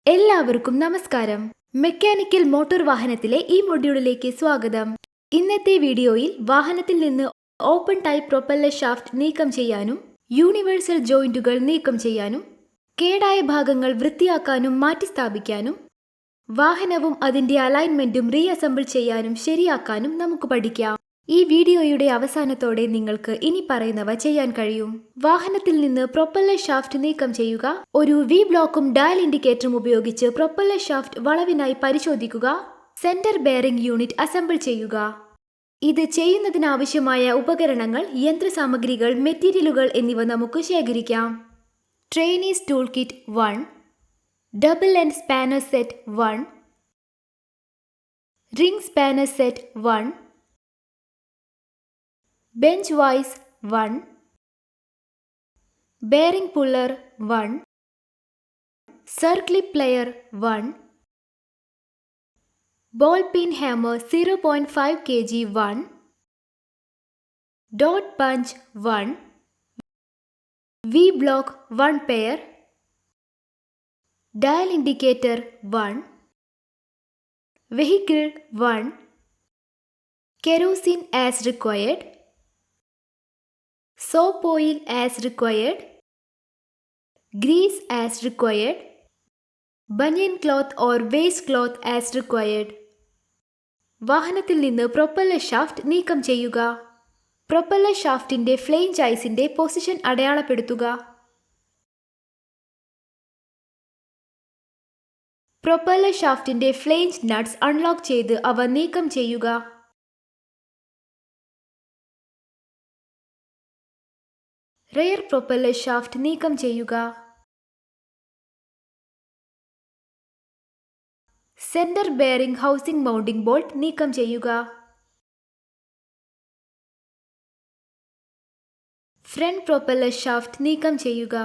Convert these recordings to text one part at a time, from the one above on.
എല്ലാവർക്കും നമസ്കാരം. Mechanical motor വാഹനത്തിലെ ഈ മൊഡ്യൂളിലേക്ക് സ്വാഗതം. ഇന്നത്തെ വീഡിയോയിൽ വാഹനത്തിൽ നിന്ന് ഓപ്പൺ ടൈപ്പ് പ്രൊപ്പല്ലർ ഷാഫ്റ്റ് നീക്കം ചെയ്യാനും യൂണിവേഴ്സൽ ജോയിന്റുകൾ നീക്കം ചെയ്യാനും കേടായ ഭാഗങ്ങൾ വൃത്തിയാക്കാനും മാറ്റിസ്ഥാപിക്കാനും വാഹനവും അതിന്റെ അലൈൻമെന്റും റീഅസംബിൾ ചെയ്യാനും ശരിയാക്കാനും നമുക്ക് പഠിക്കാം. ഈ വീഡിയോയുടെ അവസാനത്തോടെ നിങ്ങൾക്ക് ഇനി പറയുന്നവ ചെയ്യാൻ കഴിയും. വാഹനത്തിൽ നിന്ന് പ്രൊപ്പല്ലർ ഷാഫ്റ്റ് നീക്കം ചെയ്യുക. ഒരു വി ബ്ലോക്കും ഡയൽ ഇൻഡിക്കേറ്ററും ഉപയോഗിച്ച് പ്രൊപ്പല്ലർ ഷാഫ്റ്റ് വളവിനായി പരിശോധിക്കുക. സെന്റർ ബെയറിംഗ് യൂണിറ്റ് അസംബിൾ ചെയ്യുക. ഇത് ചെയ്യുന്നതിനാവശ്യമായ ഉപകരണങ്ങൾ, യന്ത്രസാമഗ്രികൾ, മെറ്റീരിയലുകൾ എന്നിവ നമുക്ക് ശേഖരിക്കാം. Trainees tool kit 1, double end spanner set 1, ring spanner set 1, bench vise 1, bearing puller 1, circlip plier 1, ball pin hammer 0.5 kg 1, dot punch 1, V block 1 pair, dial indicator 1, vehicle 1, kerosene as required, soap oil as required, grease as required, bunion cloth or waste cloth as required. വാഹനത്തിൽ നിന്ന് propeller shaft നീക്കം ചെയ്യുക. Propeller ഷാഫ്റ്റിന്റെ flange ഐസിന്റെ position അടയാളപ്പെടുത്തുക. Propeller ഷാഫ്റ്റിന്റെ flange nuts unlock ചെയ്ത് അവ നീക്കം ചെയ്യുക. റെയർ പ്രൊപ്പല്ലർ ഷാഫ്റ്റ് നീക്കം ചെയ്യുക. Centre bearing housing mounting bolt നീക്കം ചെയ്യുക. ഫ്രണ്ട് പ്രൊപ്പല്ലർ ഷാഫ്റ്റ് നീക്കം ചെയ്യുക.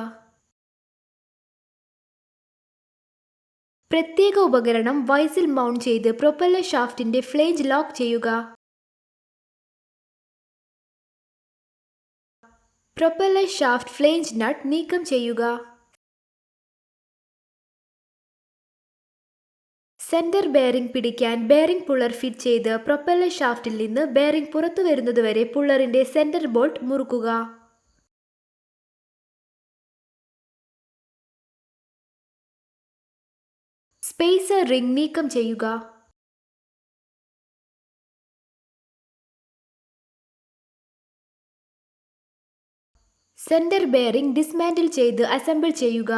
പ്രത്യേക ഉപകരണം വൈസിൽ മൗണ്ട് ചെയ്ത് പ്രൊപ്പല്ലർ ഷാഫ്റ്റിന്റെ ഫ്ലേഞ്ച് ലോക്ക് ചെയ്യുക. പ്രൊപ്പല്ലർ ഷാഫ്റ്റ് ഫ്ലേഞ്ച് നട്ട് നീക്കം ചെയ്യുക. സെന്റർ ബെയറിംഗ് പിടിക്കാൻ ബെയറിംഗ് പുള്ളർ ഫിറ്റ് ചെയ്ത് പ്രൊപ്പല്ലർ ഷാഫ്റ്റിൽ നിന്ന് ബെയറിംഗ് പുറത്തു വരുന്നതുവരെ പുള്ളറിന്റെ സെന്റർ ബോൾട്ട് മുറുക്കുക. സ്പേസർ റിംഗ് നീക്കം ചെയ്യുക. സെന്റർ ബെയറിംഗ് ഡിസ്മാന്റിൽ ചെയ്ത് അസംബിൾ ചെയ്യുക.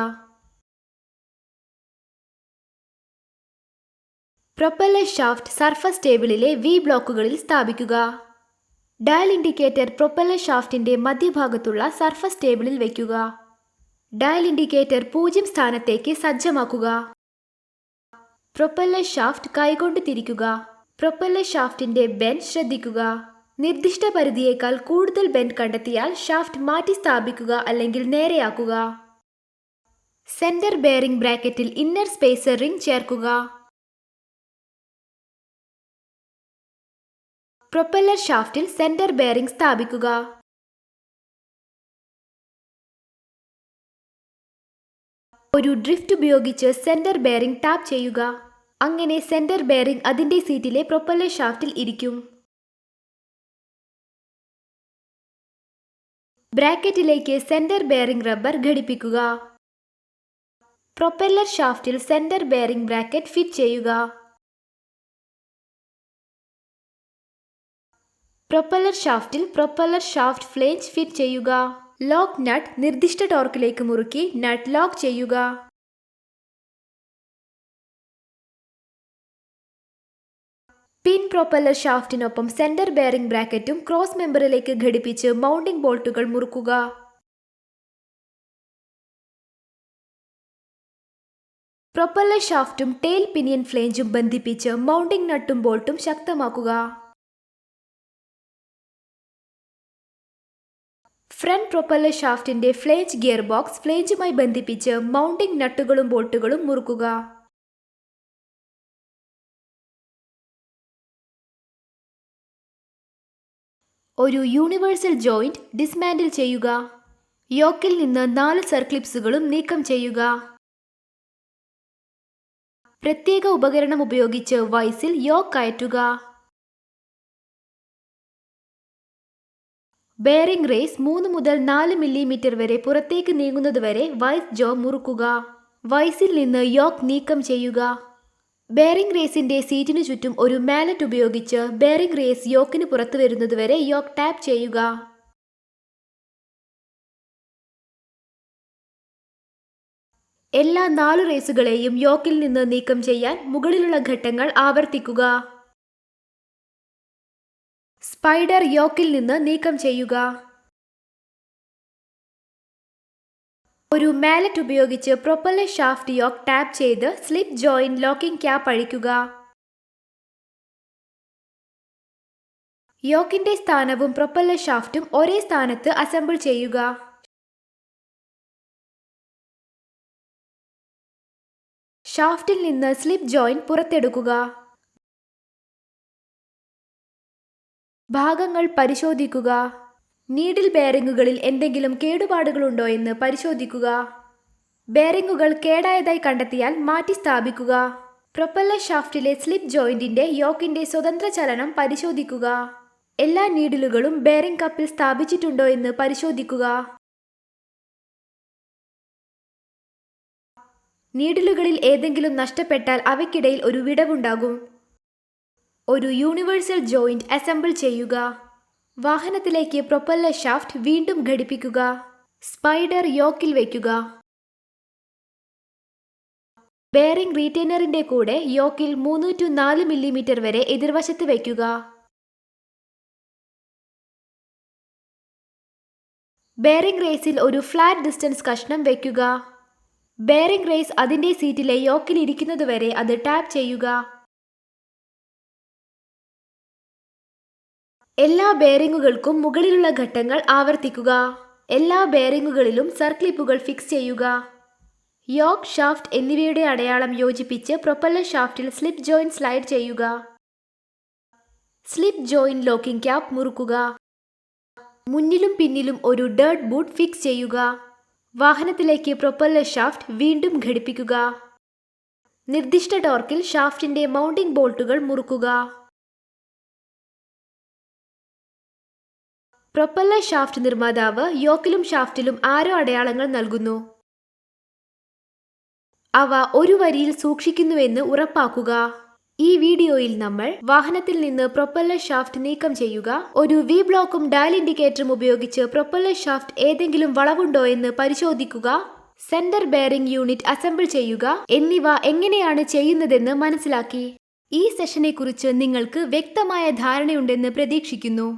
പ്രൊപ്പല്ലർ ഷാഫ്റ്റ് സർഫസ് ടേബിളിലെ വി ബ്ലോക്കുകളിൽ സ്ഥാപിക്കുക. ഡയൽ ഇൻഡിക്കേറ്റർ പ്രൊപ്പല്ലർ ഷാഫ്റ്റിന്റെ മധ്യഭാഗത്തുള്ള സർഫസ് ടേബിളിൽ വയ്ക്കുക. ഡയൽ ഇൻഡിക്കേറ്റർ 0 സ്ഥാനത്തേക്ക് സജ്ജമാക്കുക. പ്രൊപ്പല്ലർ ഷാഫ്റ്റ് കൈകൊണ്ട് തിരിക്കുക. പ്രൊപ്പല്ലർ ഷാഫ്റ്റിന്റെ ബെൻഡ് ശ്രദ്ധിക്കുക. നിർദ്ദിഷ്ട പരിധിയേക്കാൾ കൂടുതൽ ബെൻഡ് കണ്ടെത്തിയാൽ ഷാഫ്റ്റ് മാറ്റി സ്ഥാപിക്കുക അല്ലെങ്കിൽ നേരെയാക്കുക. സെന്റർ ബെയറിംഗ് ബ്രാക്കറ്റിൽ ഇന്നർ സ്പേസർ റിംഗ് ചേർക്കുക. പ്രൊപ്പല്ലർ ഷാഫ്റ്റിൽ സെന്റർ ബെയറിംഗ് സ്ഥാപിക്കുക. ഒരു ഡ്രിഫ്റ്റ് ഉപയോഗിച്ച് സെന്റർ ബെയറിംഗ് ടാപ്പ് ചെയ്യുക. അങ്ങനെ സെന്റർ ബെയറിംഗ് അതിന്റെ സീറ്റിലെ പ്രൊപ്പല്ലർ ഷാഫ്റ്റിൽ ഇരിക്കും. ബ്രാക്കറ്റിലേക്ക് സെന്റർ ബെയറിംഗ് റബ്ബർ ഘടിപ്പിക്കുക. പ്രൊപ്പല്ലർ ഷാഫ്റ്റിൽ സെന്റർ ബെയറിംഗ് ബ്രാക്കറ്റ് ഫിറ്റ് ചെയ്യുക. പ്രൊപ്പല്ലർ ഷാഫ്റ്റിൽ പ്രൊപ്പല്ലർ ഷാഫ്റ്റ് ഫ്ലേഞ്ച് ഫിറ്റ് ചെയ്യുക. ലോക്ക് നട്ട് നിർദ്ദിഷ്ട ടോർക്കിലേക്ക് മുറുക്കി നട്ട് ലോക്ക് ചെയ്യുക. പിൻ പ്രൊപ്പല്ലർ ഷാഫ്റ്റിനൊപ്പം സെന്റർ ബെയറിംഗ് ബ്രാക്കറ്റും ക്രോസ് മെമ്പറിലേക്ക് ഘടിപ്പിച്ച് മൗണ്ടിംഗ് ബോൾട്ടുകൾ മുറുക്കുക. പ്രൊപ്പല്ലർ ഷാഫ്റ്റും ടെയിൽ പിനിയൻ ഫ്ലേഞ്ചും ബന്ധിപ്പിച്ച് മൗണ്ടിംഗ് നട്ടും ബോൾട്ടും ശക്തമാക്കുക. ഫ്രണ്ട് പ്രൊപ്പല്ലർ ഷാഫ്റ്റിന്റെ ഫ്ലേഞ്ച് ഗിയർ ബോക്സ് ഫ്ലേഞ്ചുമായി ബന്ധിപ്പിച്ച് മൗണ്ടിംഗ് നട്ടുകളും ബോൾട്ടുകളും മുറുക്കുക. ഒരു യൂണിവേഴ്സൽ ജോയിന്റ് ഡിസ്മാന്റിൽ ചെയ്യുക. യോക്കിൽ നിന്ന് 4 സർക്ലിപ്സുകളും നീക്കം ചെയ്യുക. പ്രത്യേക ഉപകരണം ഉപയോഗിച്ച് വൈസിൽ യോക്ക് കയറ്റുക. ബെയറിംഗ് റേസ് 3 മുതൽ 4 മില്ലിമീറ്റർ വരെ പുറത്തേക്ക് നീങ്ങുന്നതുവരെ വൈസ് ജോ മുറുക്കുക. വൈസിൽ നിന്ന് യോക്ക് നീക്കം ചെയ്യുക. ബെയറിംഗ് റേസിന്റെ സീറ്റിനു ചുറ്റും ഒരു മാലറ്റ് ഉപയോഗിച്ച് ബെയറിംഗ് റേസ് യോക്കിന് പുറത്തു വരുന്നതുവരെ യോക്ക് ടാപ്പ് ചെയ്യുക. എല്ലാ 4 റേസുകളെയും യോക്കിൽ നിന്ന് നീക്കം ചെയ്യാൻ മുകളിലുള്ള ഘട്ടങ്ങൾ ആവർത്തിക്കുക. സ്പൈഡർ യോക്കിൽ നിന്ന് നീക്കം ചെയ്യുക. ഒരു മാലറ്റ് ഉപയോഗിച്ച് പ്രൊപ്പല്ലർ ഷാഫ്റ്റ് യോക്ക് ടാപ്പ് ചെയ്ത് സ്ലിപ്പ് ജോയിന്റ് ലോക്കിംഗ് ക്യാപ്പ് അഴിക്കുക. യോക്കിന്റെ സ്ഥാനവും പ്രൊപ്പല്ലർ ഷാഫ്റ്റും ഒരേ സ്ഥാനത്ത് അസംബിൾ ചെയ്യുക. ഷാഫ്റ്റിൽ നിന്ന് സ്ലിപ്പ് ജോയിന്റ് പുറത്തെടുക്കുക. ഭാഗങ്ങൾ പരിശോധിക്കുക. നീഡിൽ ബെയറിംഗുകളിൽ എന്തെങ്കിലും കേടുപാടുകളുണ്ടോ എന്ന് പരിശോധിക്കുക. ബെയറിംഗുകൾ കേടായതായി കണ്ടെത്തിയാൽ മാറ്റി സ്ഥാപിക്കുക. പ്രൊപ്പല്ലർ ഷാഫ്റ്റിലെ സ്ലിപ്പ് ജോയിന്റിന്റെ യോക്കിന്റെ സ്വതന്ത്ര ചലനം പരിശോധിക്കുക. എല്ലാ നീഡിലുകളും ബെയറിംഗ് കപ്പിൽ സ്ഥാപിച്ചിട്ടുണ്ടോ എന്ന് പരിശോധിക്കുക. നീഡിലുകളിൽ ഏതെങ്കിലും നഷ്ടപ്പെട്ടാൽ അവയ്ക്കിടയിൽ ഒരു വിടവുണ്ടാകും. ഒരു യൂണിവേഴ്സൽ ജോയിന്റ് അസംബിൾ ചെയ്യുക. വാഹനത്തിലേക്ക് പ്രൊപ്പല്ലർ ഷാഫ്റ്റ് വീണ്ടും ഘടിപ്പിക്കുക. സ്പൈഡർ യോക്കിൽ വയ്ക്കുക. ബെയറിംഗ് റീറ്റെയിനറിന്റെ കൂടെ യോക്കിൽ 3 to 4 മില്ലിമീറ്റർ വരെ എതിർവശത്ത് വയ്ക്കുക. ബെയറിംഗ് റേസിൽ ഒരു ഫ്ലാറ്റ് ഡിസ്റ്റൻസ് കഷ്ണം വയ്ക്കുക. ബെയറിംഗ് റേസ് അതിന്റെ സീറ്റിലെ യോക്കിൽ ഇരിക്കുന്നതുവരെ അത് ടാപ്പ് ചെയ്യുക. എല്ലാ ബെയറിംഗുകൾക്കും മുകളിലുള്ള ഘട്ടങ്ങൾ ആവർത്തിക്കുക. എല്ലാ ബെയറിംഗുകളിലും സർക്ലിപ്പുകൾ ഫിക്സ് ചെയ്യുക. യോക്ക്, ഷാഫ്റ്റ് എന്നിവയുടെ അടയാളം യോജിപ്പിച്ച് പ്രൊപ്പല്ലർ ഷാഫ്റ്റിൽ സ്ലിപ്പ് ജോയിന്റ് സ്ലൈഡ് ചെയ്യുക. സ്ലിപ്പ് ജോയിന്റ് ലോക്കിംഗ് ക്യാപ്പ് മുറുക്കുക. മുന്നിലും പിന്നിലും ഒരു ഡേർട്ട് ബൂട്ട് ഫിക്സ് ചെയ്യുക. വാഹനത്തിലേക്ക് പ്രൊപ്പല്ലർ ഷാഫ്റ്റ് വീണ്ടും ഘടിപ്പിക്കുക. നിർദ്ദിഷ്ട ടോർക്കിൽ ഷാഫ്റ്റിന്റെ മൗണ്ടിംഗ് ബോൾട്ടുകൾ മുറുക്കുക. പ്രൊപ്പല്ലർ ഷാഫ്റ്റ് നിർമ്മാതാവ് യോക്കിലും ഷാഫ്റ്റിലും ആരോ അടയാളങ്ങൾ നൽകുന്നു. അവ ഒരു വരിയിൽ സൂക്ഷിക്കുന്നുവെന്ന് ഉറപ്പാക്കുക. ഈ വീഡിയോയിൽ നമ്മൾ വാഹനത്തിൽ നിന്ന് പ്രൊപ്പല്ലർ ഷാഫ്റ്റ് നീക്കം ചെയ്യുക, ഒരു വി ബ്ലോക്കും ഡയൽ ഇൻഡിക്കേറ്ററും ഉപയോഗിച്ച് പ്രൊപ്പല്ലർ ഷാഫ്റ്റ് ഏതെങ്കിലും വളവുണ്ടോ എന്ന് പരിശോധിക്കുക, സെന്റർ ബെയറിംഗ് യൂണിറ്റ് അസംബിൾ ചെയ്യുക എന്നിവ എങ്ങനെയാണ് ചെയ്യുന്നതെന്ന് മനസ്സിലാക്കി. ഈ സെഷനെക്കുറിച്ച് നിങ്ങൾക്ക് വ്യക്തമായ ധാരണയുണ്ടെന്ന് പ്രതീക്ഷിക്കുന്നു.